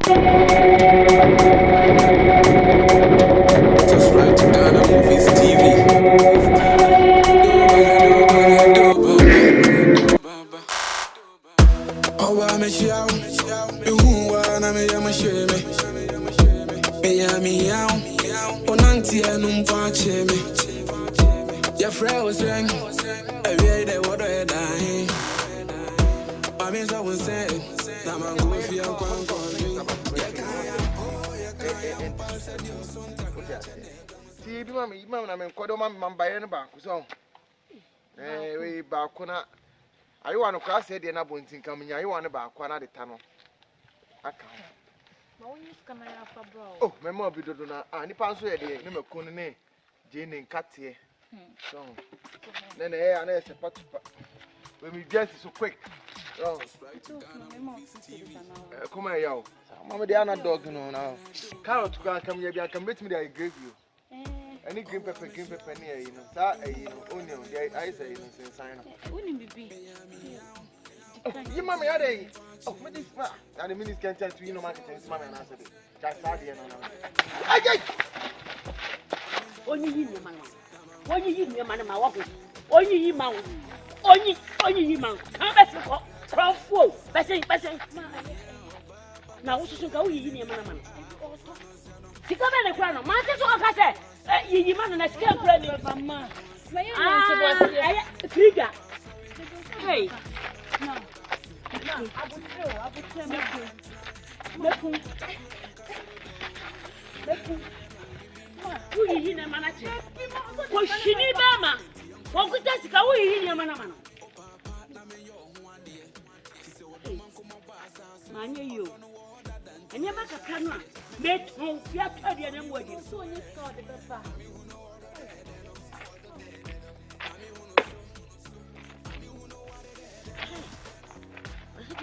Subscribe to Ghana Movies TV. Oh, I miss you out. Who wanna me? I'm a shame. Me out. On auntie and watching me. Your friend was saying, every day what I die. I mean, I was saying, I'm a go for your See, mammy, I'm Kodoma by any back. So, we back on. I want to cross it and I won't think coming. I want about one at the tunnel. Oh, my mother, do not. Any pass where they name a cone, Jane and Catty. So, then I and a pot. When we dress so quick. Come here, yo. Mamma, they are not dog, you know now. Carrot come here, I can bet me that I gave you. Any green pepper near, you know, that, onion, I say, you know, sign up. You mammy, are they? Oh, what is that? And the minutes can tell to you no market and mammy and answer it. Just how do you know? Only you, man. Only you, man, my walking. Only you, man. Only you, man. Come back to crowd full. Passing. Now, what you go in your man? Sikapa and the crown. Martin, so I say. You man and I can't play with Mamma. Trigger. Hey, no. I would tell who you in a manager? Was she need Bama? What could that go in your man? Man, you. And you make a camera. Make home, you have to be an word. So you saw the pepper.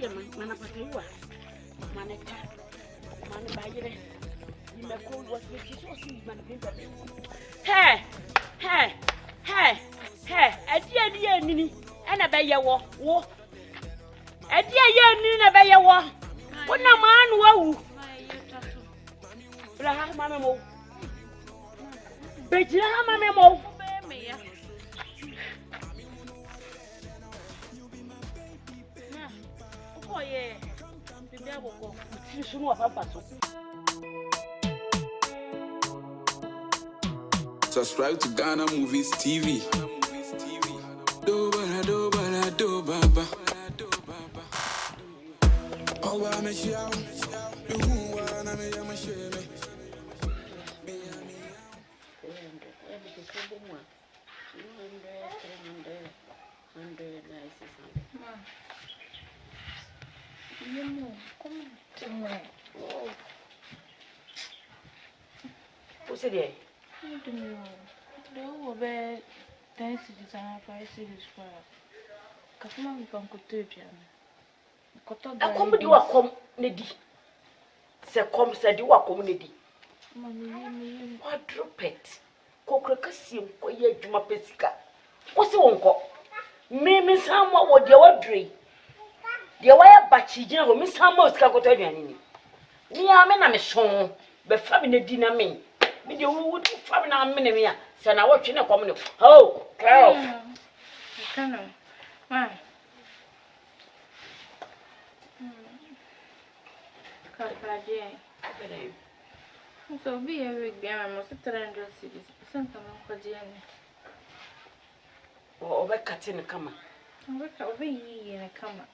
Manapatayua, Manaka, Manabayre, Nimako was with his horses, Manapinta. Hey, a dear Nini, and a bayer war. A dear Nina Bayer war. What no man woo. Blaha Mammo. Betty Mammo. Oh, yeah. The devil go. You should know about Subscribe to Ghana Movies TV. Do baba. Oh, I miss you out. Who wanna me? I'm a shame. What's it? I don't know. Don't obey 10 cities and 5 cities for Kafuma Pankuturian. come do a comedy. Say, come, said you are comedy. What drop it? Cocrocasium, Coye Juma Pesica. What's the uncle? Maybe someone would your dream. The wire batchy general, Miss Hammers Cacotanian. Near men, I'm a song, but family dinner me. With you would family a minute, so now watching a common. Oh, Carol. I can't. Why? So be a week, I must 300 cities. Something for Jenny. Or over cutting a camera. I work over ye in a camera.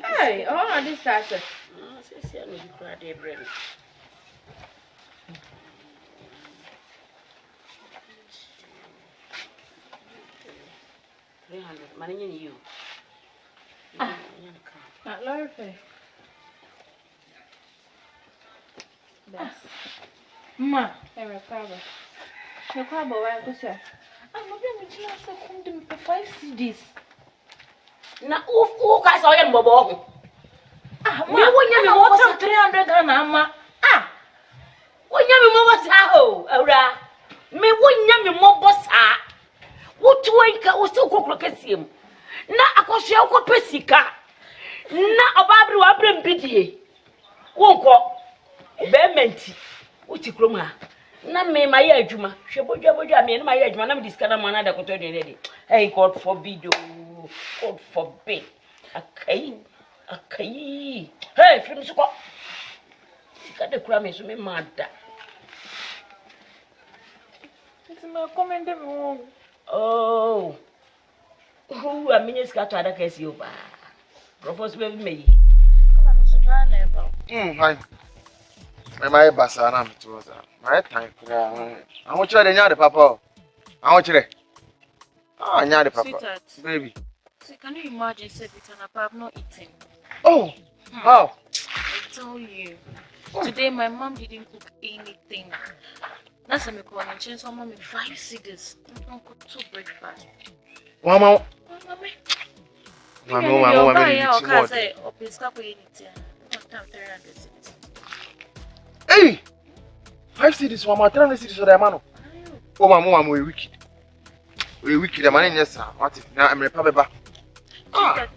Hey, all of this asset. I say, I'm glad they bring. Managing you. Not large. Ma, I'm a crabber. The crabber, I go, sir. I'm not going to come to me for 5 CDs. Now, who guys are in Bobo? Ah, when you want 300 and Amma. Ah, when you want how, Ara, me when you more boss. What to wake was so cook him. Na akoshe uko pesika Na obabri wa brem bidie. Wonko be menti. Uti kroma. Na me maye adwuma. Hwe bodwa me na maye adwuma na me diska na mana da koto de de. Hey, God forbid. God forbid. Akai. Hey, free me so ko. Sika de kura me so me mada. It's my comment them. Oh. Who a minute scatter that case you ba. Propose with me. I'm so glad about. Hi. My basa na me to that. My time. I want you to know the papa. I want you to. Ah, nya the papa. Sweetheart. Baby. So can you imagine say it and Papa not eating? Oh. How? I tell you. Today my mom didn't cook anything. That's a me call and change some mommy 5 cigars. I don't cook 2 breakfast. Mama. Mama. Hey! 5 cities, Mama, 300 cities for the man. Oh, Mama, we're wicked. We're wicked. The man, yes, sir. What if now I'm a papa? Ah!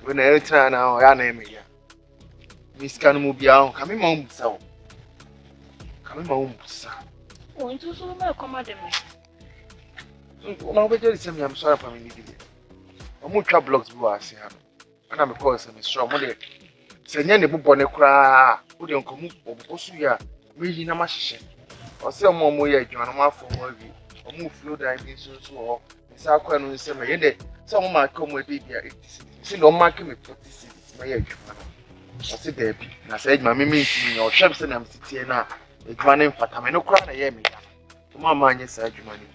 When I return now, I name it. Miss Canumubia, come in, Mom, so. Come in, Mom, sir. Oh, into so much command me. Now, I'm sorry for me. I'm more trouble blocks, who I say. And I'm a person, Miss Shaw, Monday. Say, Yanny Bubone cry, who don't come up, Osuya, really, no much. Or say, more way, you are not for more. Or move flow diving so. Miss Aquan will say, my some might come with baby. See, no market me 40 cities, my age. I said, Debbie, and I said, my mimmy, or Champs and I'm sitting now. It's my name for time. No cry, I hear me. My man, yes, I do money.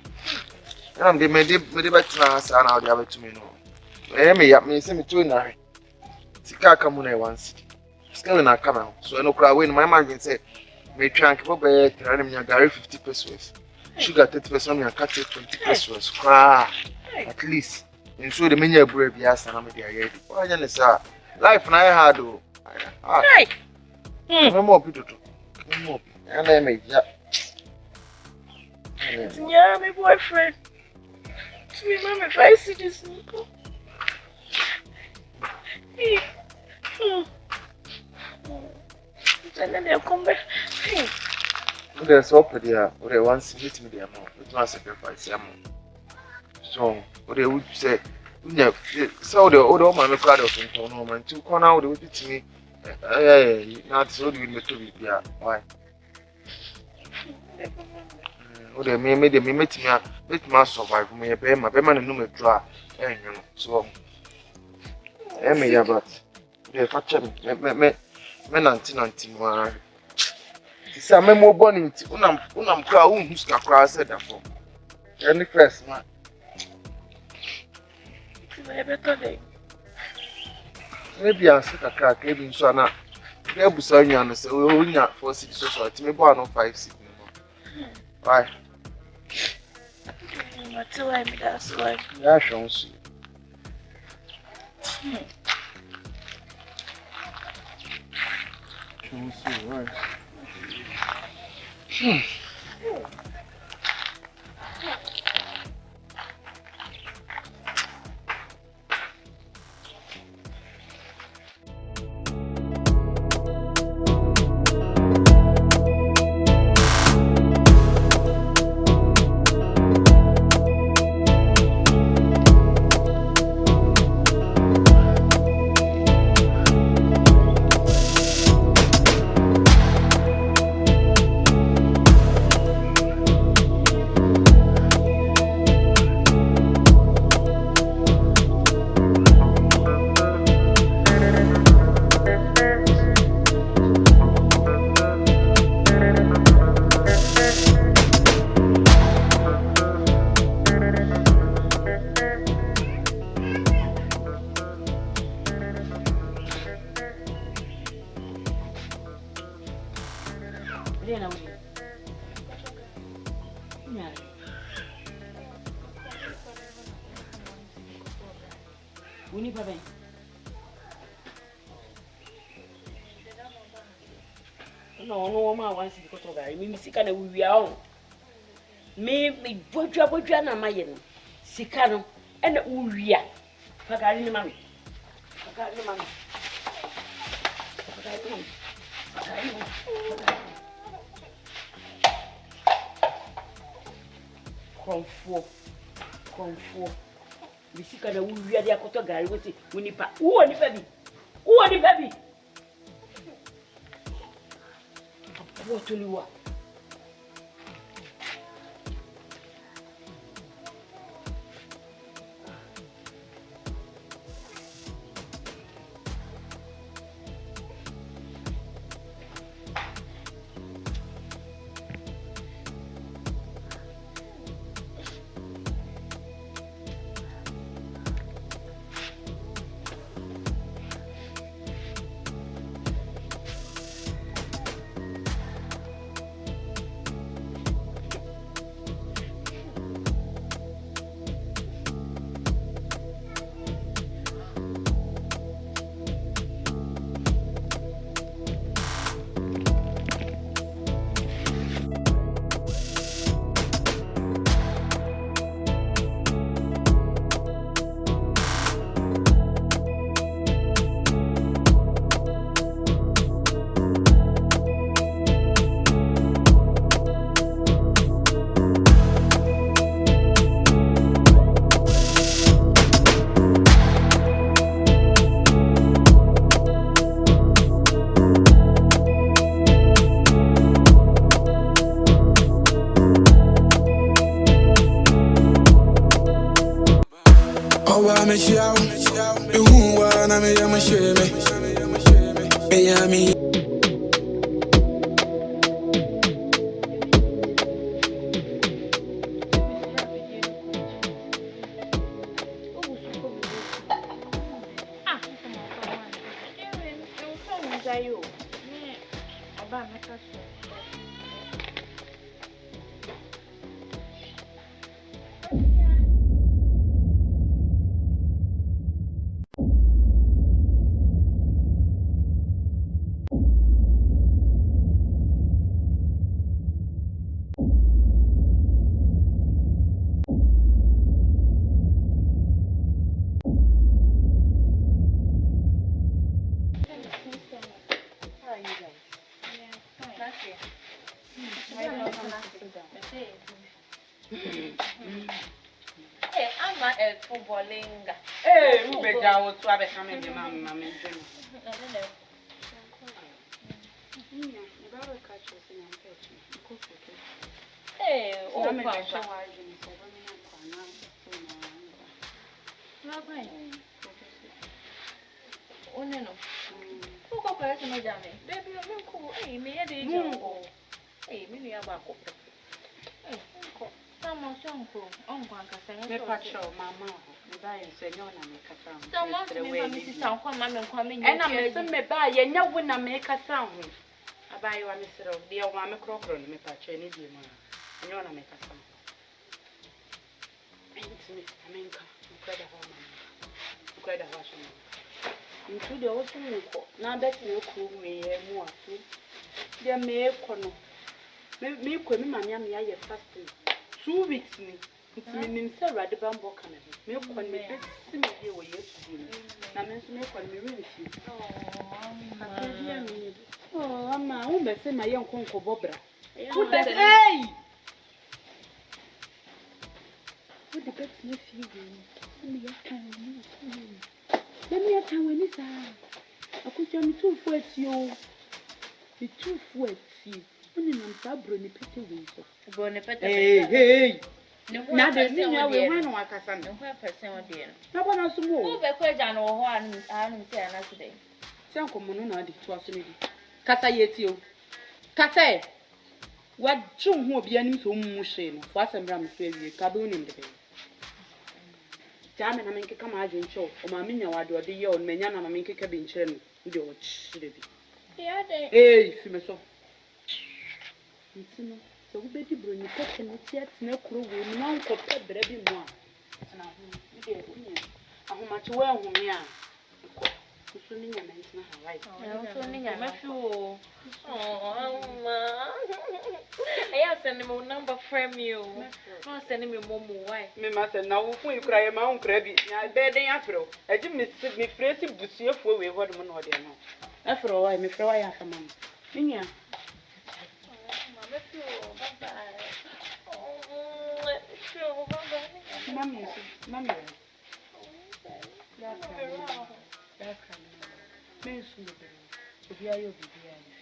And I'm the medical son out there to me. No, I me, send me to a Sikapa Mune once. Still in a camel, so I no cry when my man said, may try and keep up a Gary 50 pesos. Sugar 30% and cut 20 pesos. Cry at least. And so the many brave yes, and I'm there. Why, sir? Life and I had. Right. No more people. No more. And I made Yeah, my boyfriend. To me, mom, if I see this, and then they'll come back. There's hope there. Or they once meet me there more. It was sacrifice. So, what they would say, so the old man crowd of him, and 2 corner would be to me. Not so you need to be there. Why? Oh, they made me meet my survive. Me a bear, my bear, and no me draw. And you know, so. Me about the facture me 1991. It's a memo born in Unam Crown, who's Capra said that for any first man. Maybe I'll set a crack, even so now. There was a young and say, oh, not 4 6 society, maybe 1 or 5 6. Why? Until I meet us, like, Yeah, shall see. No, ma wants to go to Gary. Me, Sikana, we are on. Me, bodra na mayen. Sikano, and Uria. Pagani mammy. Pagani mammy. Comfort. We see kind of we are the Akoto Gary with it. We need pa. Who are the baby? What do you want? Me ko me mama me aye fasting 2 weeks ni ntimi nim se rade bambo kana me ko me besi me ye wo yesu ni na me nso me ko me renfi oh mama wo be se ma ye nkonko bobra wo de hey wo de bet me fi wo me ya kan ni let me ya kan we ni sa akuja mi tu fu etio mi tu fu etio Oni nam sabro ni pete we so. Bro ni pete. Hey. Na de ni nya we hwan wa kasa no. Ho person o de no. Na bona so mo. Wo be ko agya no ho anu se ana so de. Se ankomo no na de to aso ni di. Kasa yeti o. Kasa wa dwun ho obi anim so mu hwe no. Fo asembra me so awie ka be onim de. Jame na menke kama adwen cho. O ma menya wa de ode ye o menya na menke ka be nkyere no. De o chire bi. Ya de. Hey, fi me so. Ntino so wo bedi bro ni pete no tia tena kuro wo ni wan ko pe bra bi mu a tena ho ide unya ahoma che wa ahome a ko So ni nya mentina Hawaii. So ni nya mafi o. Ma. I send me number from you. No send me momo why? Me ma se na wo fun ikura ye ma unkura bi. Na be den afro. E ji me fresi busuefo we ho dum no de no. Afro why me frɛ why afama. Ni nya. Mafi o. Bye. Oh, Mami. That's me so be. Obi ayo bibi ayi.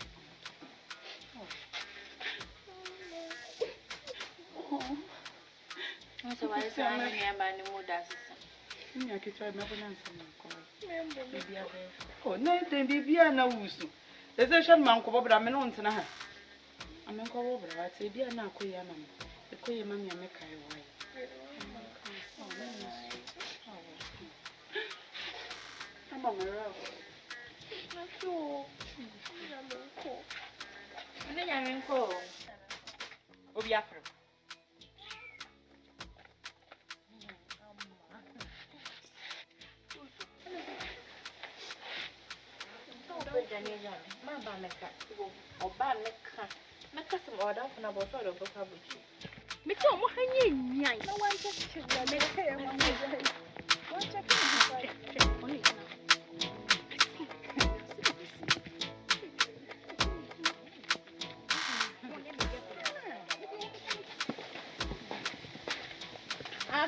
So why is I near by the mood as Nya kitwa me bona nsem ko. Bibi abe. Oh, na den bibi na wusu. Eze hwe man ko bobra me no ntena ha. Amen ko bobra wa te bia na akoyi ama me. Ekoyi mami ameka e wai. Mama ra. Obi afro.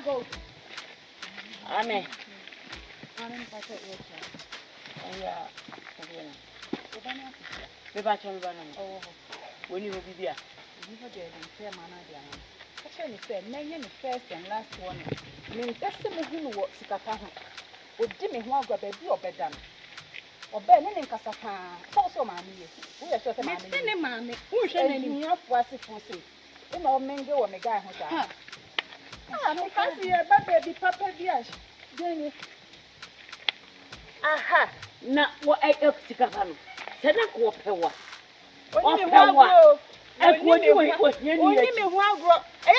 Go. Amen. Yeah. Me ba chon ba na. Oh. Woni ho bibia. Ni ho de say mana dia na. Ka ni say na ye ni first and last one. Me ntese mo hu no wo sikapa ho. Odi me ho agwa ba bi obeda no. Oba ne nkasa pa. So ma me ye. Wo ye so say ma me. Me ne ma me. Wo hwe na ni afo asefo say. E ma o menge wo me guy ho sa. Me kasi ye ba baby papa biash. Gynel. Aha, na wo Sikapa no. Se na ko pewa. Oni me ho agro. Ekodi wo ohia ni. Oni me ho agro.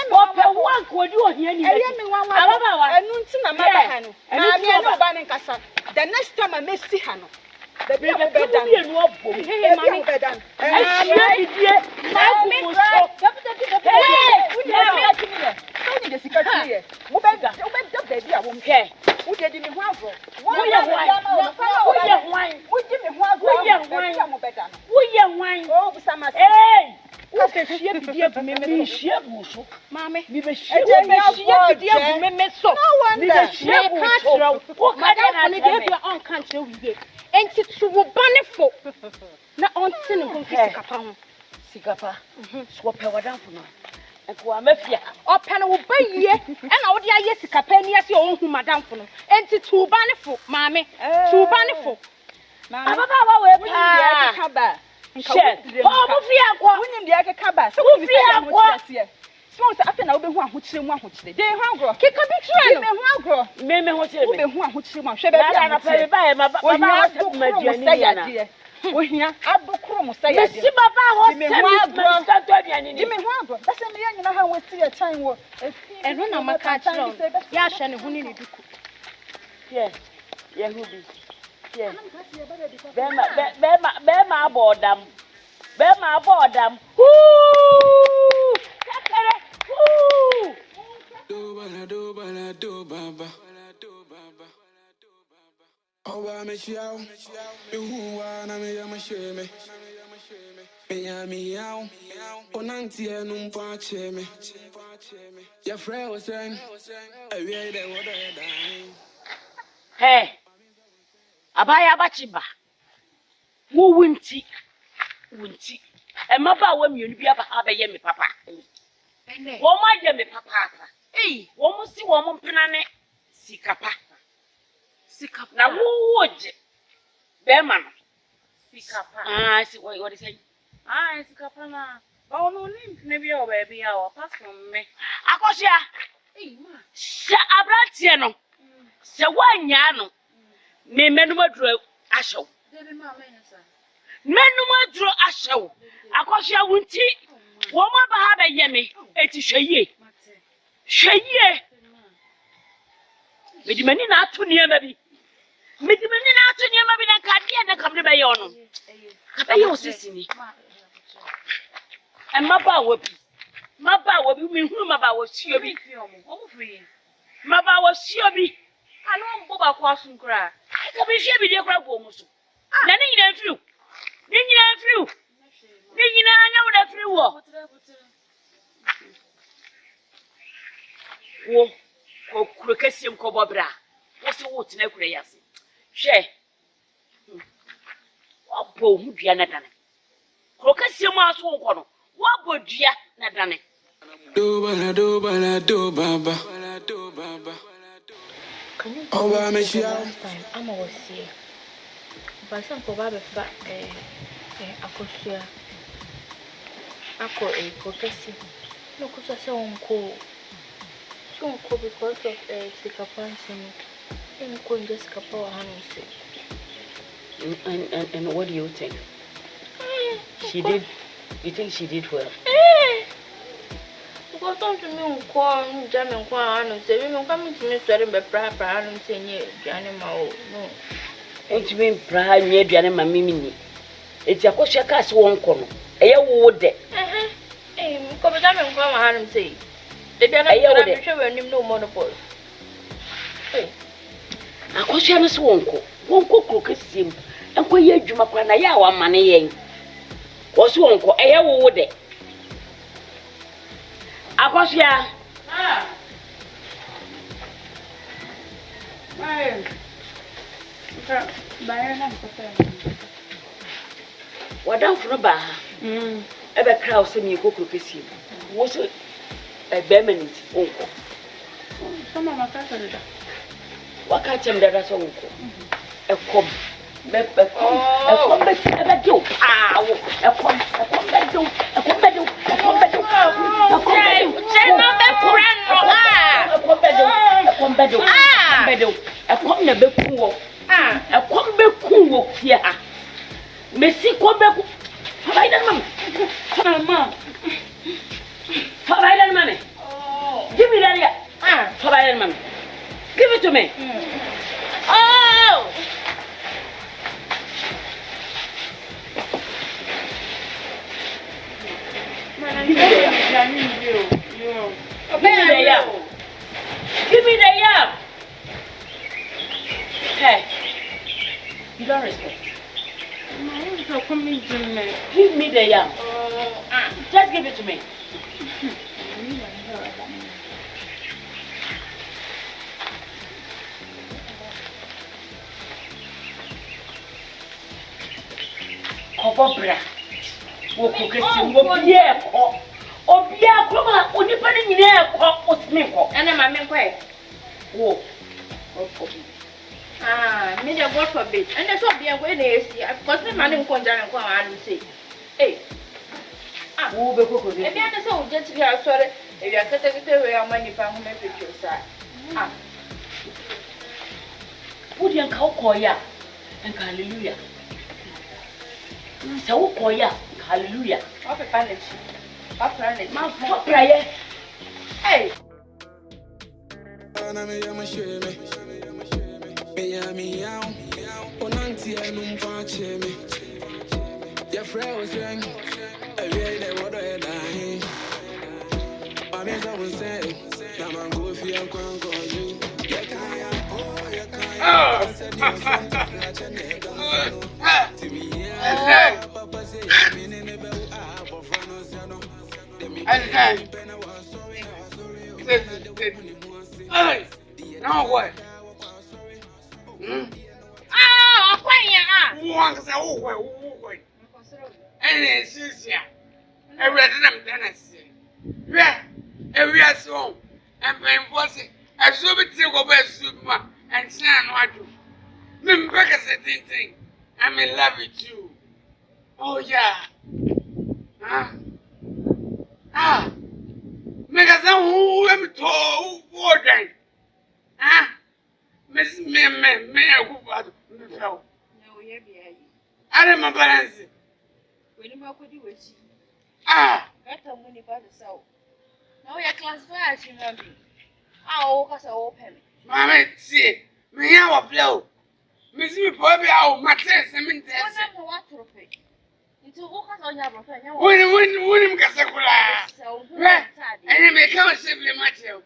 Wo pewa kodi ohia ni. Eya me wan wa. Ababa. Enu nti na maba ha no. Na me no ba ne nkasa. The next time I may see her no. The be bedan. Be no obo. Hey, mami bedan. Ahia idie. Na me so. Ni de sika ti ye. Mo be da baby a wo mpe. Wo de di me ho agro. Wo ye hwan. Wo di me ho agro. Wo ye hwan. Mo be da no. Wo ye hwan. Oh, busama. Wo ke hie bidie bu me hie bu so. Mami. Mi be hie bidie bu me so. Mi be hie bu so. Wo ka na de bi on kan che wiye. Enti tu wo banefo. Na on tin ho Sikapa ho. Sikapa. So pe wadanfo no. Eko amafia. Opa na wo bayiye. E na wo de aye Sikapa ni ase o hu madamfo no. Enti tu banefo, mami. Tu banefo. Mami. Ababa we bi ya kaba. She. Oh, mo fi akwa. Wunyim de akaba. Se wo fi akwa. So say after na wo be hu ahokyere mu ahokyere. De hu agro. Kika bi tura no. Me hu agro. Me hokyere me. Wo be hu ahokyere mu. Hwe be bia na pa ba ma ba maduani na. Ohia abokro mo say ya de. Si baba ho se me stand aduani ni. Me hu agro. Ba se me ya nyina ha wati ya time wo. Eno na maka kiro. Ya hwe ne hu ni duku. Yes. Ye hu bi. Yes. Bema abodam. Bema abodam. Woo! Kakere. Woo! Do baba. Oba me chiao. You na me ya masheme. Me yao. Onanti enum pa cheme. Your friend was saying, "Away there what I dying." Hey. Abaya bachiba. Wo wunti. E maba wa mienu bia ba ha be ye me papa. Wo ma ye me papa. Wo mo si wo mo mpena ne Sikapa. Na wo woje. Be ma no. Sikapa. Si what is say? Sikapa na. Ba ono ni mpena bia o ba bia o pass from me. Akosia. Ma. Se abratie no. Se wanya no. Me menumadro ahyew. Menumadro ahyew. Akosia wunti. Wo ma ba ha be ye me eti hweye. Hweye. Medimani na ato niema bi. Na come to buy on. I use this in me. And my bow will be. My bow will be me whom about was sure be. My bow was sure be. I know Boba Quasun cry. I can be sure be the crab almost. Then you don't feel. Then you don't feel. Then you know that free war. Oh, Crocasium Cobobra. What's the water in a prayers? Share. What bow would you not done? Crocasium was one. What would you not done? Do baba. Can you Oh, tell I me miss you. last time I'm was here? But some probably akosuagynel. Ako professor. No, because I saw uncle. So uncle because of Sikapa and uncle just Sikapa And what do you think? She did. You think she did well? Because don't you mean corn, jam and corn, and say, we're coming to me starting by Praha and saying, animal. No. What you mean, Praha near Diana Mimini? It's a question cast one corner. A wood there. Come down and come and say, they are sure when no monopoly. A question is won't cook him, and where you Jumakwana Yawa money. Was won't go a wood there. Akosia. What down for a bar? Ever crowd send me a cook him. Was it a beminent uncle? Some of my cousin. What can't you that as uncle? A cob. A combat ever do. A give me that. Give it to me. Oh! Give me the yam. Hey, you don't respect. Give me the yam. Just give it to me. Cobra. Wo kokesi wo bia ko. Obia kroma onipa ni nyina ko otime ko. And I'm a man. Wo. Me the God forbid. And that's what they are going to see. Because my man in Konjan and Kwan say, hey, Wo be kokori. if you are so just be sorry, if you are secretary, we are money for whom you say. Wo di anka ukoya. Anka hallelujah. Sa ukoya. Hallelujah. What a planet. What planet? Ma prayer. Hey. Your friend was saying, every day what I die. I mean, I was saying, I'm go if you can't call you. Now what? And it's here. I read them Tennessee. Yeah, every song and playing for it. I should be taken over Super and San Wadu. Remember, I thing. I'm in love with you. Oh, yeah. Make us know who I'm told. What then? Miss me, who was no, yeah, I don't know balance. When you could do it. That's a money by the south. Now you're classified as human being. Because I open. Mamma, see, me have a blow. Miss me probably out my test and mint. When Casacula, and you may come simply Matthew.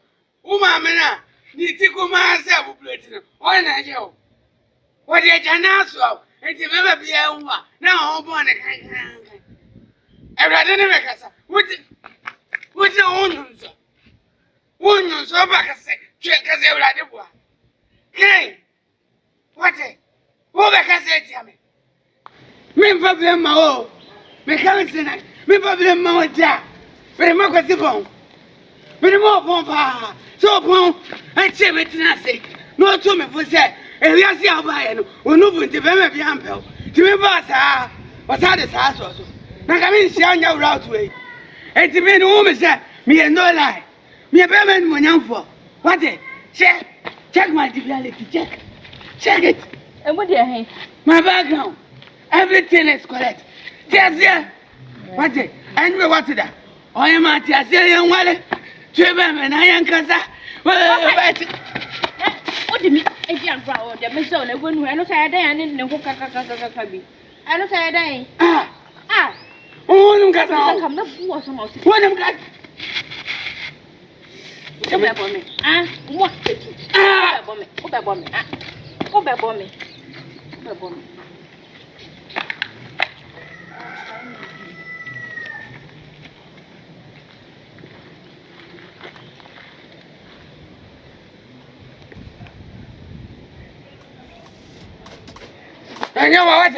Umamena, you take a myself, why not you? What did you know? And you never be a woman. Now, I'm born a kind. I don't know, Casa. What the onions? Onions, so back a second, check as you like the boy. Hey, what? What I can say to me? Me problem, my own. Me can't say that. Me problem, my dad. But I'm not going to go. But I'm more pompa. So, pom, I say, me to say. No, to me for say. And we are see how by and we know when the baby be ample. To me, boss, what's that is house also. Now, come in, see on your route way. And to me, no woman say, me and no lie. Me a baby when young for. What it? Check my debility, check it. And what do you think? My background, everything is correct. Just here. What it? And we what that? Ohemaa, just here, young wallet. Trevor, and I am Casa. What do you mean? If you are proud, the mission, I wouldn't know I didn't know who can. I don't say I didn't. Oh, Casa, come up for some of what am I? Come back on me. What? Go back on me. Go back on me. Go back on me. And you know what?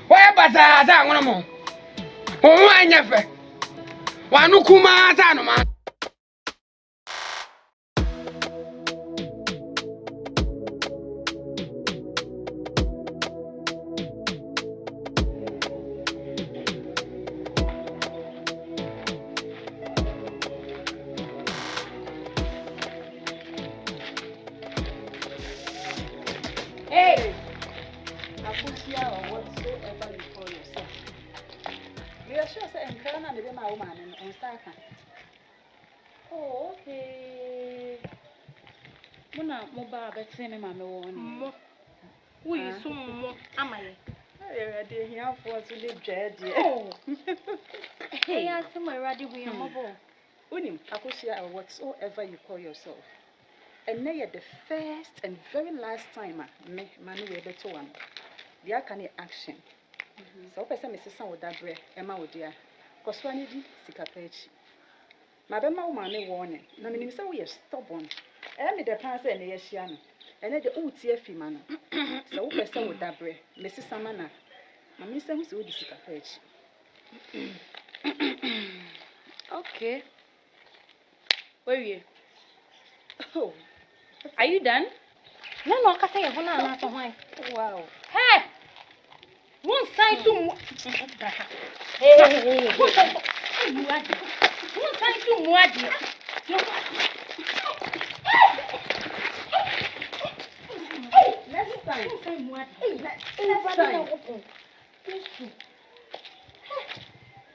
Why Baza? I want more. Oh, I never. One who come out, man. Hey, Accusations or whatsoever you call yourself. You are sure saying Colonel and my woman and Starkan. Oh, okay. Mona mobile betting my warning. Who is so more? Am I? I did here for to live dread. Oh, hey, I see my radio we are mobile. Unim, Accusations or whatsoever you call yourself. And now the first and very last time me manu we beto one. The can action. So person Mrs. San with that bread, Emma with dear. Koswani di Sikapa. My bema woman warning. Na me say we are stubborn. I me the pass and the Asian. And the old TF man. So person with that bread, Mrs. Samana. My mister who's with the Sikapa. okay. Where are you? Oh. Are you done? No, I can't say why. Wow. Hey! One side to Hey. one side to Mwadi. Next time. Next time.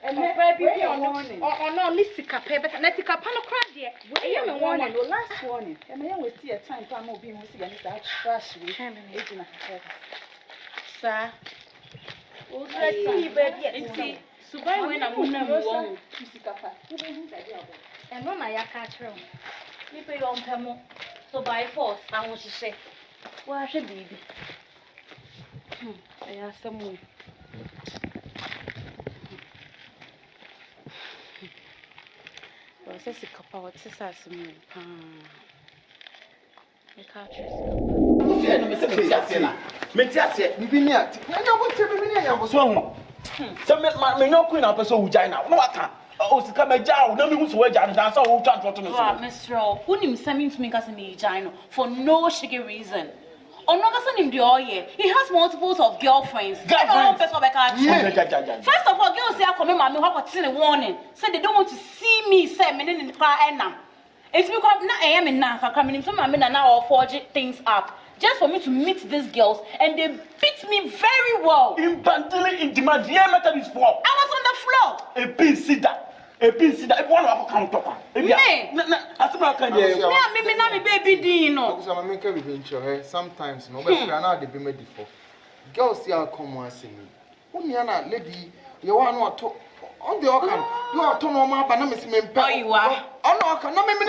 And baby warning. Or no, Lista, but let's Sikapa no crack there. I am a warning, the last warning. And I always see a time to move in with that trash with him in 18 Sir. See, so by when I'm going to Sikapa. and when I catch her, you pay on Pemo. So by force, I want to say, well, should be. I asked some more. Well, Sikapa, what's this as me? I can't Metiase, bibi ni ati. Na wo te bibi ni ya so hu. Se me no queen apeso wu jai na. No aka. O sika me ja na me hu so waja na so wo twa to me so. Mr. Unim sending to me cause me Gynel for no shiggy reason. Or no cause him the all year. He has multiples of girlfriends. First of all, girls say I come mommy what a warning. Said they don't want to see me say me in the car and it's because now I am in now coming so mommy now forge things up. Just for me to meet these girls, and they beat me very well. In Pantele in demand, yeah, matter is for. I was on the floor. A pin sit that. A piece that one of come to. As a can me baby Dino. So I make a venture. Sometimes no, but we are not the be made for. Girls see how come once in me. When you are not lady, you are not on the organ. You are to no more, but I'm missing me. Oh, you are. Oh, no, I cannot make me.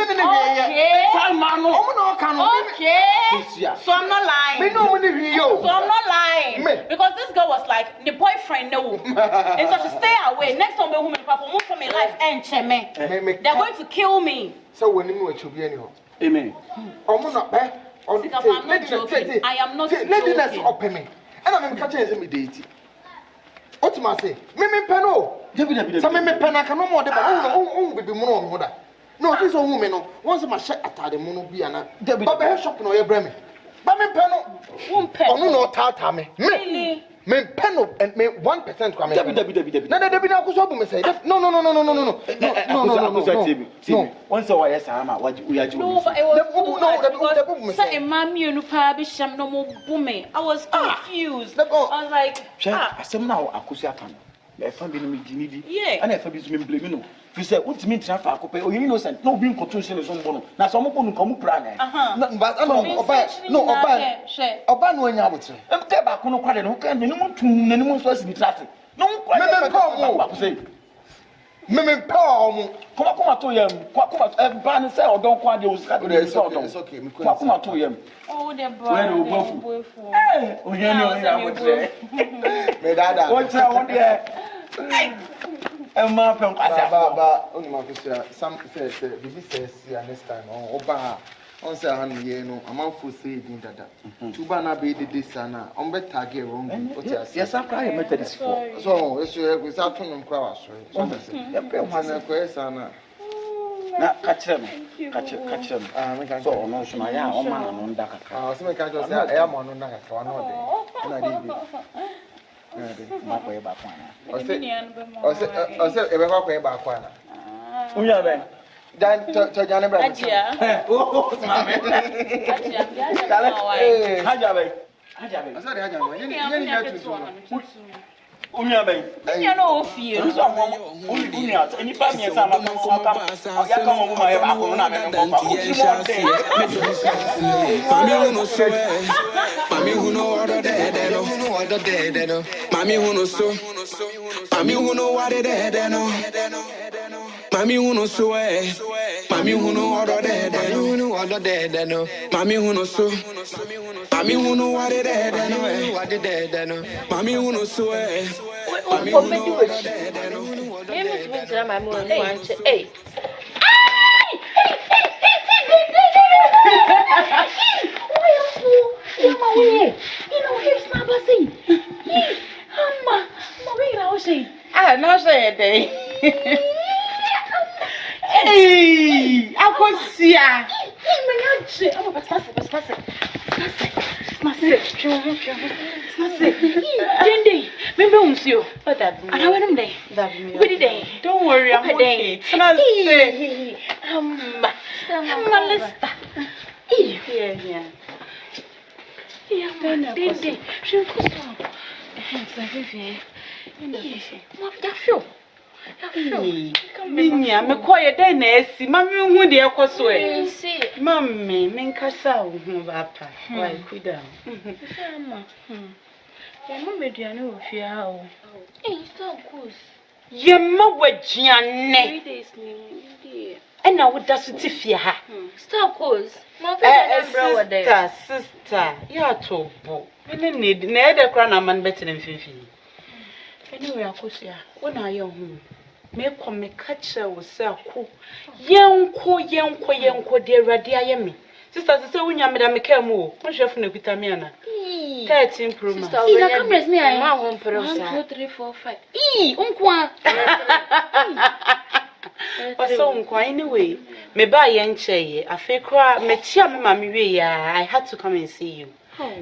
Okay. So I'm not lying. So I'm not lying. Because this girl was like, the boyfriend, no. And so to stay away. Next time, the woman, Papa, move from my life and cheme. They're going to kill me. So when you should be anyhow. Amen. I'm not joking. I am not joking. Let's open me. And I'm catching me date. What do I say? Me peno. Some me pena can no more. Be more mother. No, this old woman. Once my shut at the mono be an Baba shop no your bremy. But me peno. Won't pay. Oh no, tata me. Me peno and me 1% come. No. Once a while, yes, I'm out. What we are doing. No, but it was certain mommy and Pabisham no more booming. I was confused. I was like, I said now, Akosuagynel. I found me Gynel. Yeah. And I found me blame. You said, what mean transfer? Oh, you innocent. No being contrition is on bono. Now, some of them come plan. But I don't know. Oba no nya wotre. I'm tell back no kwade no kan no mutu no no so asi traffic. No kwade me pa come to yam. Come ban say odon kwade o sika de say odon. It's okay. Me come to yam. oh, the boy. Eh, o yen no ya wotre. Me dada. What try one there. Emma pen kwasa ba oni ma kusia some say bibi say next time oba on say han ye no amanfo say din dada tuba na be de sana on be tag e wrong yes I cry method is for so eso we say atun nkwa wa so ya pe ho na ko sana na kachem me kan so no so na ya o ma no nda kaka so me kan just say e ma no nda kaka wa no de na de bi ma ko e ba kwa na o se e be kwa ba kwa na unya ben dan to jane bra Hajia. Mama. Hajia ben. Asari Hajia no yen ya tutu unya ben. You know fear. Unya any pa mi sa ma ko ya ka mo ma ya ba ko na me ko pa uti mo de. Mami who know what they no. Mami who know so. Mami who know what they no. Mami who know so Mami who know what they no. Mami who know so. Mami who know what they no. Mami who know so Mami who know what they no. Hey. Hey, Akosia. Don't worry, I'm okay. Lista. Minya me koye dey na esi mami hu de ekoso e mami me nkasa wo hu papa why kuda Mama ya mo meduane wo fie ha o stop course ye ma wagiane 3 days ni na wo da so ti fie ha stop course ma fe na bra wo dey sister ya to bo me need na e de kra na man betin mfimfi anyway akosia wo na ye hu me come catch wo say ako yenko de rade ayemi sister say wunya me da me kam o mo chef na kuta me ana 13 pro ma sister we cameras ni ai ma ho pro sa 1 2 3 4 5 unkwa so unkwa anyway me ba ye ncheye afekra me tia me ma me we ya I had to come and see you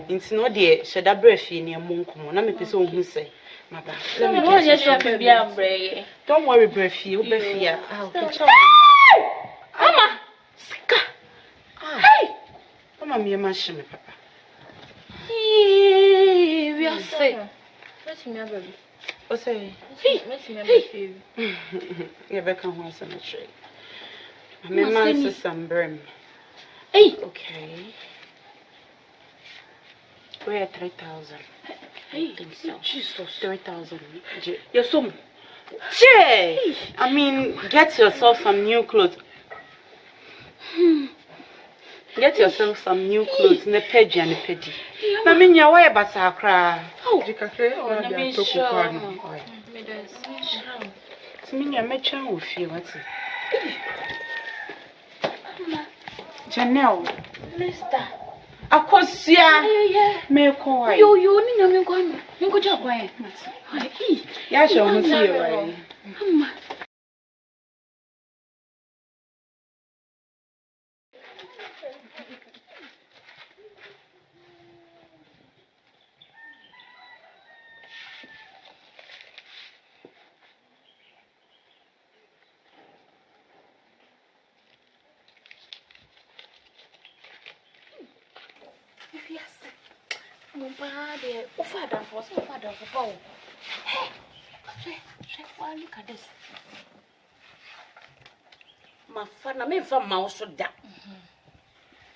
nti no de sheda brefi ni amonkomo na me pese ohun say Maba, let me get you. Don't worry, Brefi. You'll be here. Mama, Sika. Hey, Mama, me machine, Papa. We are safe. Let me have a O say, Miss member feel. you better come home some trade. My man says some brim. Hey, Okay. We're 3,000. I think so. Jesus. 3,000. Yes, some. Jay! I mean, get yourself some new clothes. Get yourself some new clothes. Ne pedi and ne pedi. Na minya why basa kra. Oh, Na me sure. Me does. Minya mecha wo fie wati. Gynel. Lista. Akosia. Me ko why. Yo ni nyame kwa me. Me ko ja kwa ye. Ai. Ya sho ho see why. Amma. Mon padre, o father for power. Hey, look at this. My father, me for mouse so da.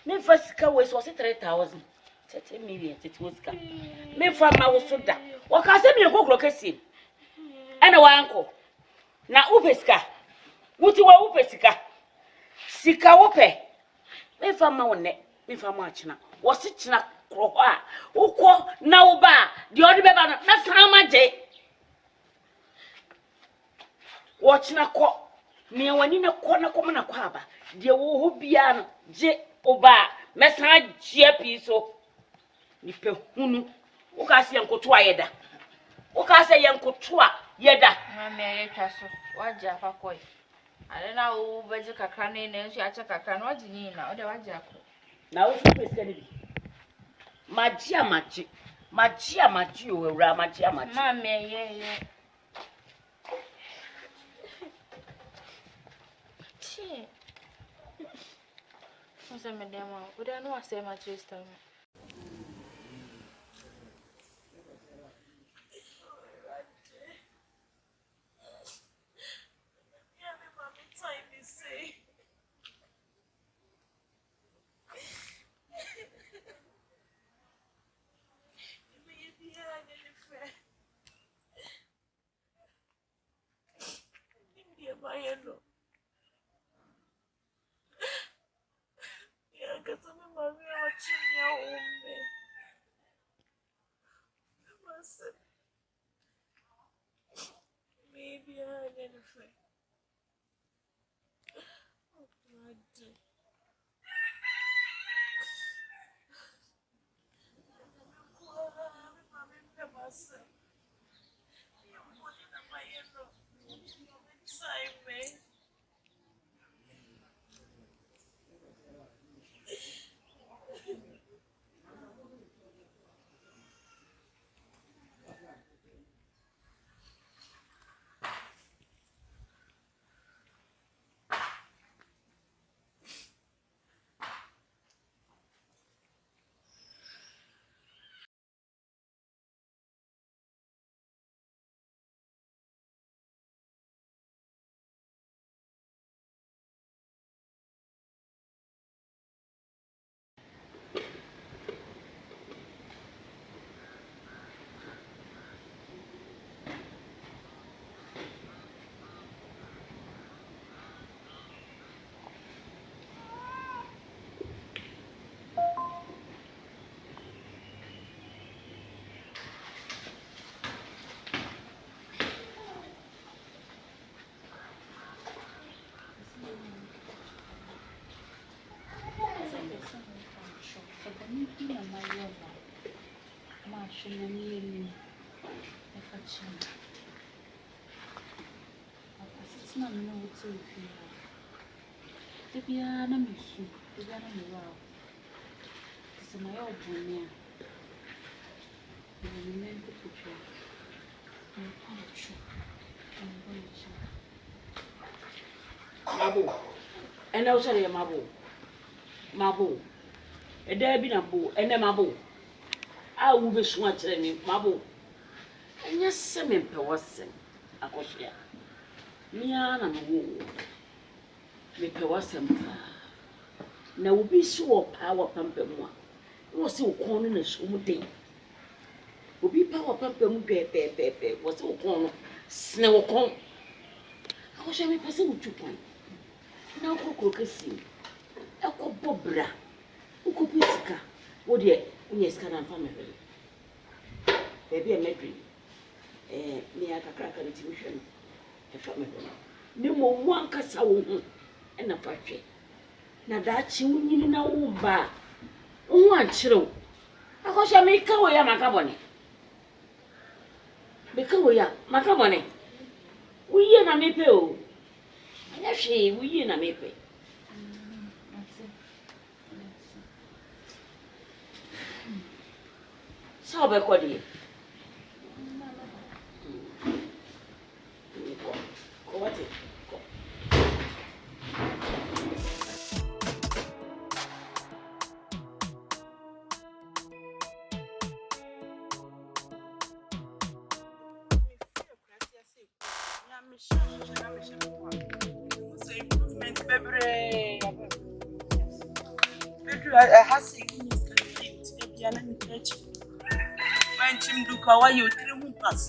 Me for sika was 3,000. 30 million, it was ka. Me for mouse so da. What can say me go crocasi? And a uncle. Na upeska. Wuti wa upesika. Sika wope. Me for maune, me for machina. Was it na kroa? Uko na uba. The other beba na sama je. Watch na ko. Me wani na ko na ko na kwaba. De wo ho bia no je oba. Mesa je piso. Ni pe hunu. Wo ka se yankoto ayeda. Wo ka se yankoto ayeda. Mama ya twaso. Waje afakoi. Ale na wo beje kakra na na nso acha kakra na waje ni na. O de waje akọ. Na wo so pese ni bi. Maji o ewra maji. Mama ye. Che. Osa me demo. O de no ase ma Lista. Maybe I identify. Mabo. And also the mabo. A derby na bo, and a mabo. I will be swatching me, mabo. And yes, some person, Akosia. Miana no me pewasem na obi so power pampam a wo se wo kon no na so mu den obi power pampam pe wo se wo kon no sne wo kon Akosia me pese wo twupon na kokoro kasi ekobobra ukopesika wo de unya ska na fam mebele baby e medri me akakra ka ti hwe no e fam mebele ne mo wankasa wo hu na fatwe na dachi wunyini na wo ba wo ankyerɛw Akosia me ka wo ya makabone me ka wo ya makabone wuye na mepe o anya hwe wuye na mepe so be kodi ko wate Why you three pass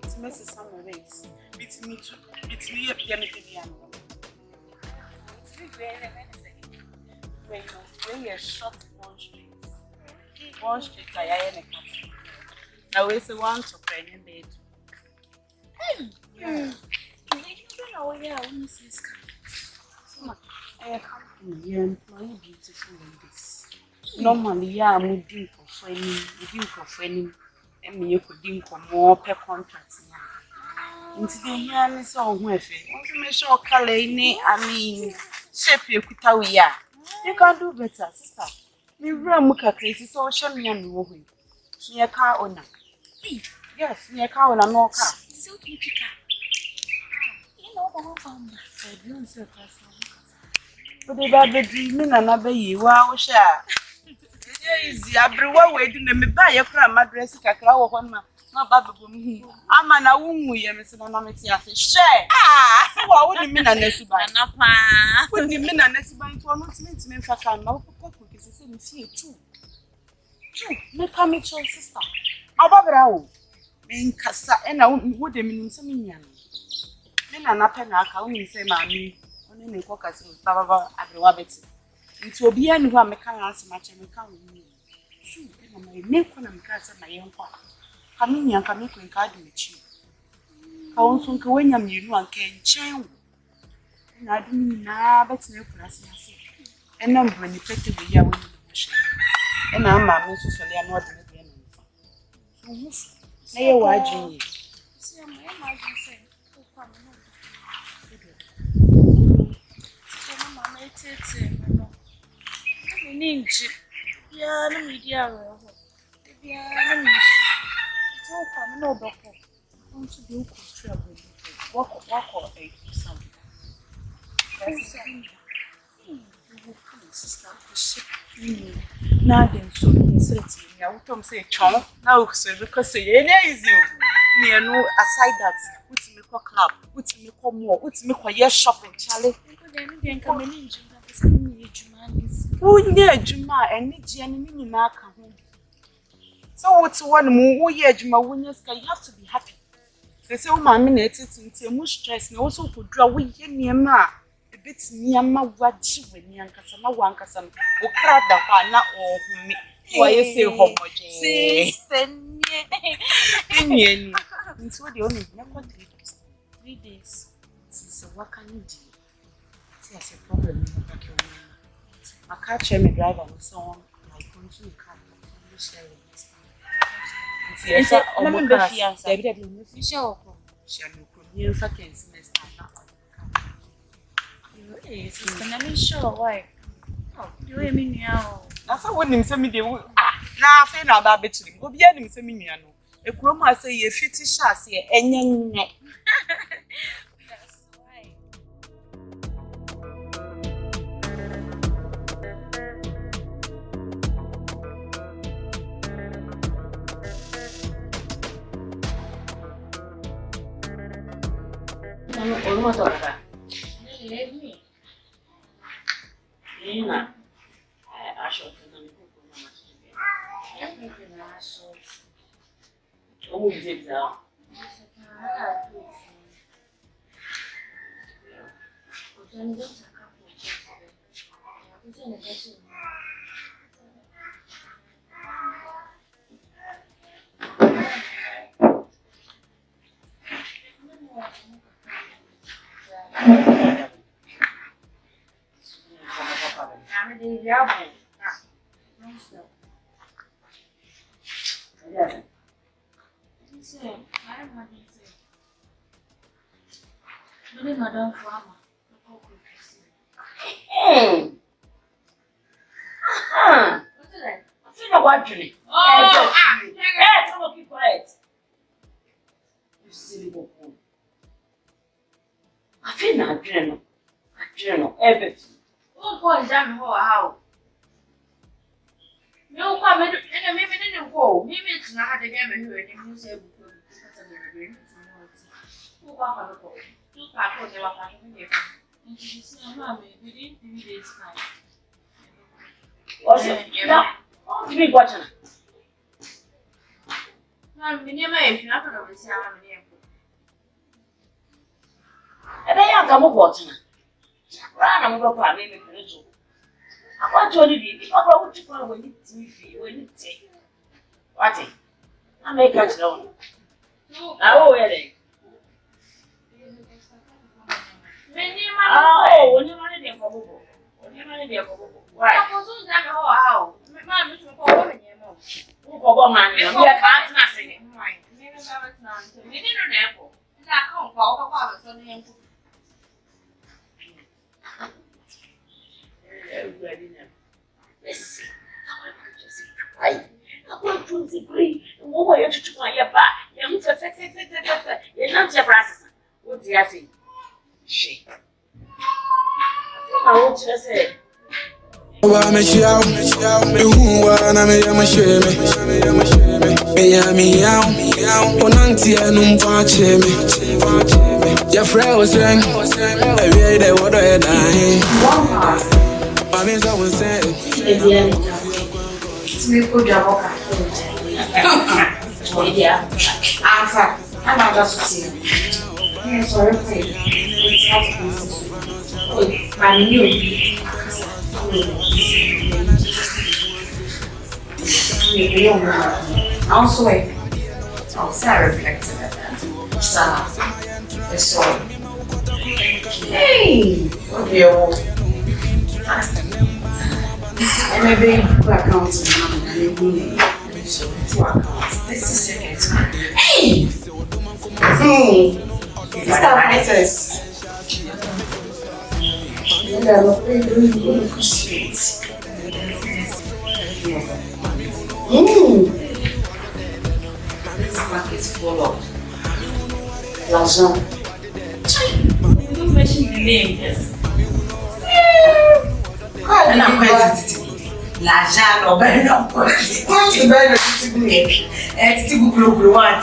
it's Mrs. Summer race. It's me too. It's me a piano. It's very when you're short one street. One street, I am a cat. Now, it's a one to pregnant bed. Hey, you don't know where I want to see Sikapa. I come from here and my beautiful ladies. Normally, I'm looking for friends, and me could more per contracts. Into the year, Miss Ohemaa. Want to make sure Kalani, I mean, shape you could tell we are. You can do better, sister. Me run muka crazy, so show me and move. Near car owner. Yes, near car owner, no car. So you know, I don't say but the baby dreaming another year, wow, share. Easy, everyone waiting to me buy a cram address. Kakao on my baby. I'm an awoo, Miss Mamma. Share. Ah, what would you mean a nest by? What do you mean a nest by? For not means me for fun. No, because it's in see too. Make a mutual sister. Ababra, mean Cassa, and I would mean some minion. Men are not pen account, say, Mammy, only in caucus with Baba at the rabbit. It will be anyone may can't answer much and come with me. See, I make one of cats at my own part. Come in and come in card with you. Council going and you and can change. And I don't know, but no class. And I'm going to take the year with the and I'm a Mrs. Solia not the end. May you watch me. See, I'm saying, Ninja, yeah, no media. No, no, doctor. Want to do trouble. Walk, a son. Sister, now then, so I would say, Chong, now, sir, because say, is you. Me, no, aside that, put me a club, put me a more, put me a shopping, Charlie. Then come in. Who near Juma and Nijian Mark? So, what's one more year, Juma? When you have to be happy. They say, oh, my minute, it's a much stress, and also could draw away near ma. A bit near my watch when young Cassama Wankasan, or crowd the one or me. Why you say, homo? Indian. It's what the only never 3 days. It's a work I need. It's a problem. I can't share my driver and so on. I continue to car. Share with Lista. It's a woman be fiancé. David, you shall go. Shall you come here semester? You sister, I'm sure why. Oh, you hear me now? That's what him say me dey. Na fe na ba betiri. Obi anim say me nua no. Ekuro ma say ye fiti sha say enye nne. want to talk. Let me. Nina, I shot them. Oh, is it now? Madam Farmer. I feel what you hey, come on, keep quiet. You silly boy. I feel not Gynel, everything. Who calls them how? No, come and maybe didn't go. Maybe it's not the game and you say, who got a call? 2 packets of a and she said, Mammy, within 3 days' time. What's it? Yeah. What do you mean, watching? Mammy, if you're not going to say, I'm in here. And then I come up watching. Run, I'm going to maybe finish. I want to only be if I go to call when you TV, when you take. What's it? I make us know. Oh, really? Oh, when you want to be a bubble. When you want to be a bubble. Why? I was on that how. Mammy, you call me. Who call man? We are can't nothing. Maybe I was not. We didn't know. I can't call the son. Listen, I want to disagree. What are you to my yapa? You're not your process. What do you think? She. I want to say. I'm a shout, who wanna make a shame. On auntie and watch him. Your friend was saying, I read the water and I mean, I was saying, it's me put your walk. I'm not just saying. Sorry, I'm new. Also, I'll say I reflected at that. So, hey, what do you want? And maybe people are counting and they so 2 accounts. This is second. Hey! Mr. Princess. And I love going to street. This market is full of lasagna. You don't mention the name, yes. And I'm quite lasagna or better not. What's the better to and to go what?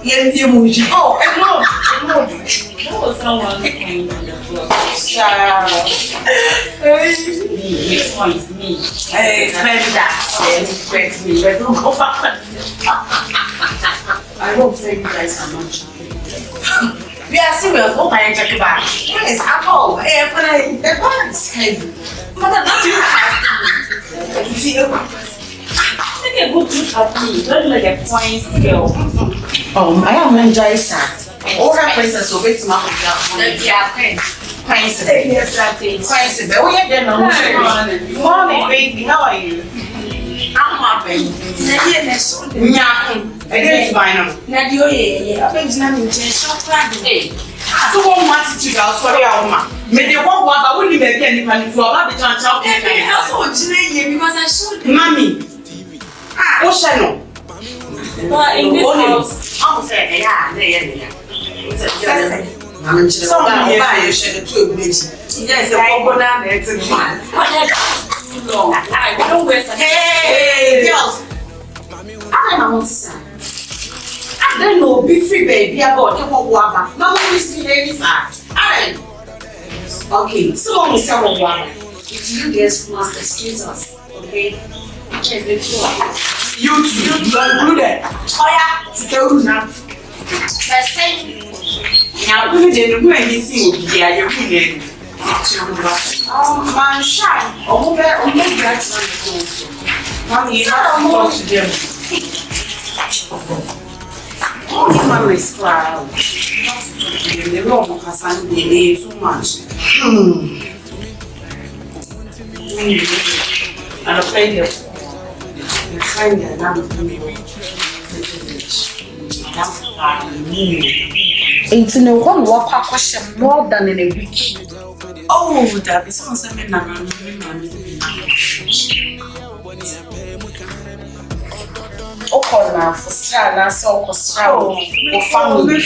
Oh, no. That was someone coming on the floor. Which one is me? Expect that. Expect me. But don't go back. I hope you guys are not joking. We are serious. What are you talking about? Yes, I'm all. But the one is heavy. But I'm not doing that. You see, take a good look at me. Don't like a point girl. I am enjoying that. All her princess will wait to my Princess. Oh, yeah, then morning, baby. How are you? I'm happy. Against Bynum. Nadio, yeah. I think I'm in change. So, one attitude, I'll sorry, Alma. May they walk what I wouldn't make any money for about the chance of it. I saw Gynel because I showed Mammy. Ocean. But in this house, I'm saying, yeah. Somebody buy a shed of 2 minutes. Yes, I go down there to the man. Too long. I don't waste. Hey, girls. I'm a monster. then no be free baby about the waba. Mama is very fat. Okay, so we say waba. If you guys must excuse us, okay? You included. Oh yeah, still not. Let's say now we didn't do anything. Yeah, you're good. Man, shy. Oh, that's Mommy, you don't know to them. Oh, my is proud. The Roman Hassan delay too much. And I played it. You find that I'm it's in a 1 walk question more than in a week. Oh, that is something Ohemaa for Strana, so family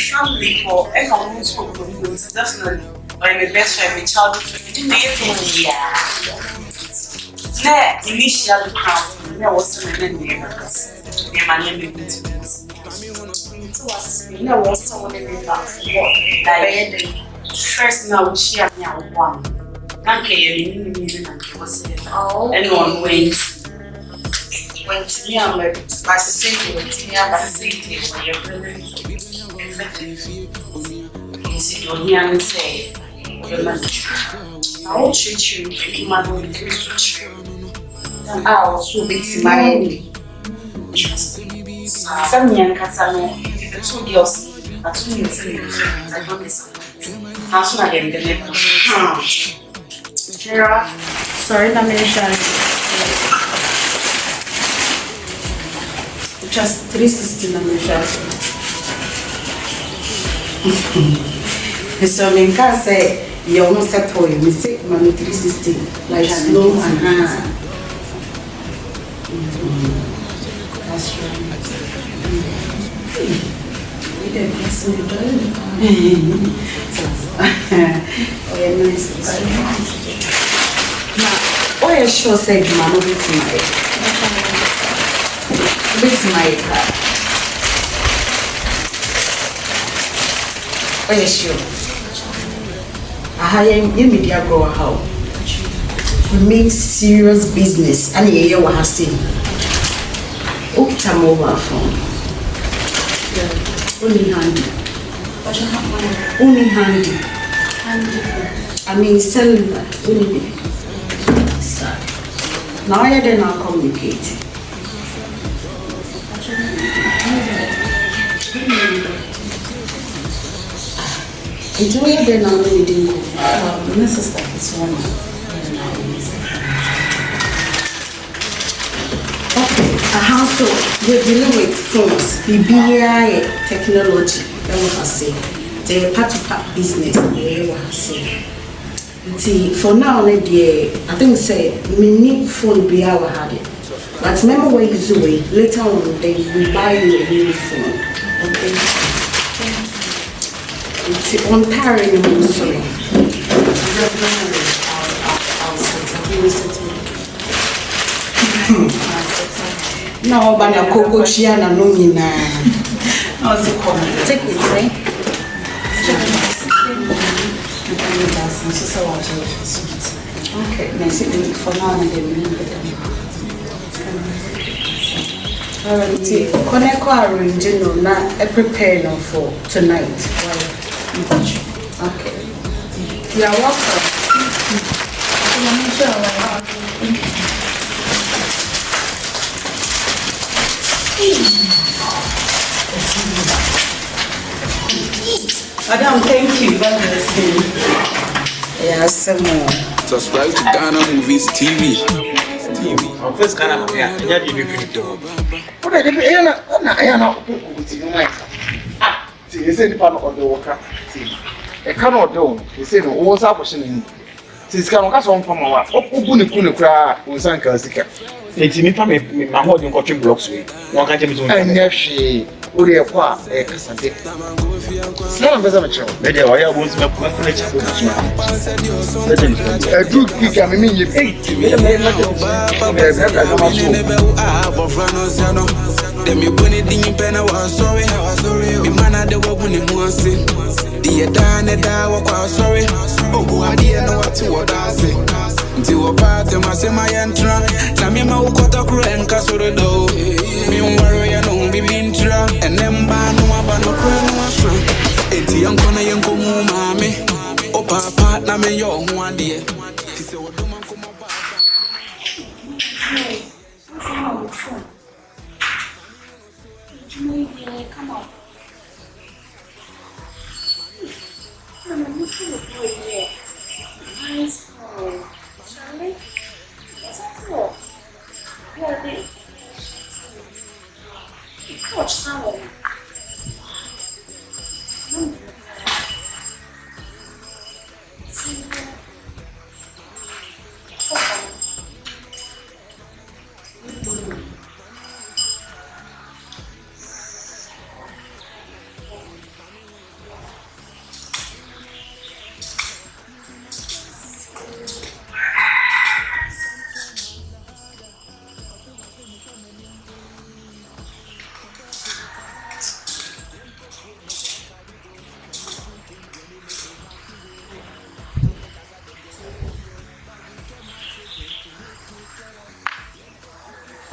for economics for definitely. My best friend, my childhood, yeah. There, initially, there was a name. My name is there was someone in the first now she had now one. Anyone went to me and my sister went to me and my sister when you're brilliant. And say, I won't treat you if you might not be such. And I also beat my enemy. Some young Casano, the 2 girls, are 2 years old. I don't listen. How soon I get the neck? Sorry, I'm just 360 so when can say you almost set for you, mistake money 360 like slow and high. That's right. We didn't miss the now, what is sure said you man over tonight? Oh, yes, sure. I am a media grower. How we make serious business, and you what I say. Oh, time over phone. Only handy. Only handy. I mean, cellular. Only. Now I then I'll communicate. It's where then I'm reading. My sister is one. Okay, so we're dealing with phones, BBI technology. That's what I say. The part-to-part business. That's what I say. See, for now, I think say we need phone be our had it. But remember when you do it, later on they will buy you a new phone. Okay. It's on tiring and sorry. No, but a cocoa chiana no mina. Take it, right? Okay, next week for now and then. Connect our Gynel now prepare now for tonight. Okay. You are welcome. Madam, thank you. God bless you. Yes, some more. Subscribe to Ghana Movies TV. Our first Ghana movie, I did you what I did, you said the part of the worker. I cannot do. He said, what's up? Since Kanokas on from our open cry, was Uncle Sikapa. It's me from my holding country blocks. One can't tell me. ori e kwa e kasa de sna mbeza me chewo me de oya bo ntima kwa fele cha ko tuma Addo kika me minye me na de dem you put it in pen was sorry me man de wo buni mu ase the da ne da wo kwa sorry ogu ade no what to da say nti wo part ma se my entra na me ma ukota kro enka soro do me nwaro ya no bibi intra enem ba no aba no kro no aso enti yanko na yanko mu mame o papa na me yo ho ade ti se wo do man ko mo ba Come on. I'm looking at you here. Nice phone. Charlie? What's that for? Yeah, they. Coach, someone.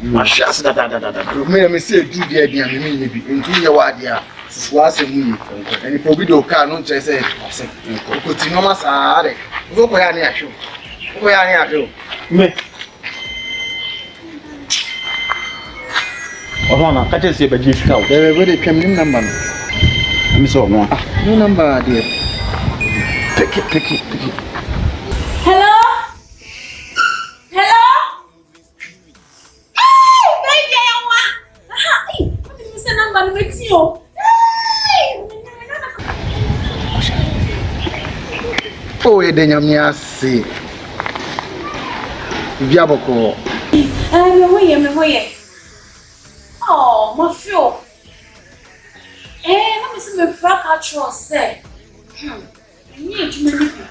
Mashas da. Me say do there dia me minye bi nti ye wa dia so asemu yi eni po video car no nche say ko ti no ma sa re go ko ya ni ahwo me Ohemaa ka che se ba ji fika o dey we dey twem nim number no me so no no number there pick it Hello? Hello? Hey, baby, I want. Hey, what did you say number with you? Hey, oh e denyam ni ase bia boko me hoye. Oh, my feel. Let me see my frack actual say. I need to make it.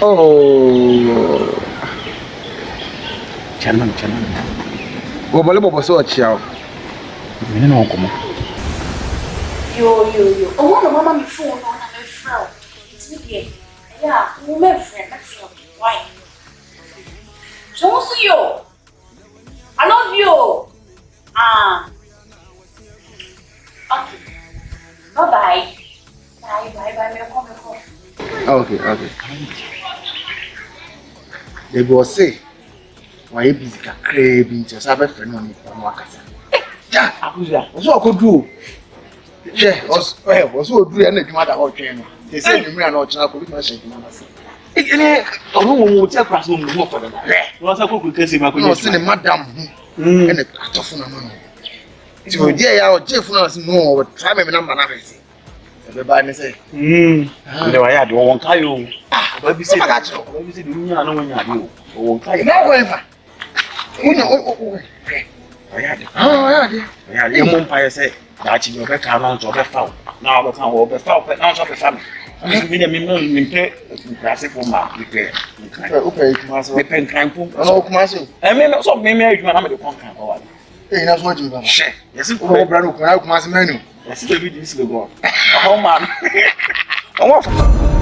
oh chairman go bole bobo so chia me no komo Yo. Oh, one of mama me phone on my friend. It's me here. Yeah, my friend. Why? So what's you? I love you. Okay. Bye. Me come. Okay. They go say why busy ka crave just have a friend on wakasa. Ja, akuza. So ko do. Che, so do ya na dwuma da ho twen no. They say dwuma na o china ko bi ma she dwuma na se. Ene onu wo ti akra so mu for them. No sa ko kesi ma ko ni. No se ne madam. Ene atofo na ma no. Ti o die ya o jefu na se no try me number na resi. Everybody me say. Nde wa ya de won kai o. Ba bi say de nya na won nya de o. Won kai. Na go ever. Unya o. Ya de. Ya de mo mpa say da chi no be ka no nso be fa o. Na o be ka o be fa o pe na nso be fa me. Me de me pe classe for ma pe. Okay, kuma so. Me pen kan pu. No kuma so. Me so me adwuma na me de kon kan ko wa. Na so adwuma ba. She. Yes ko bra no kuma so menu. Yes baby this go go. Oh man. Oh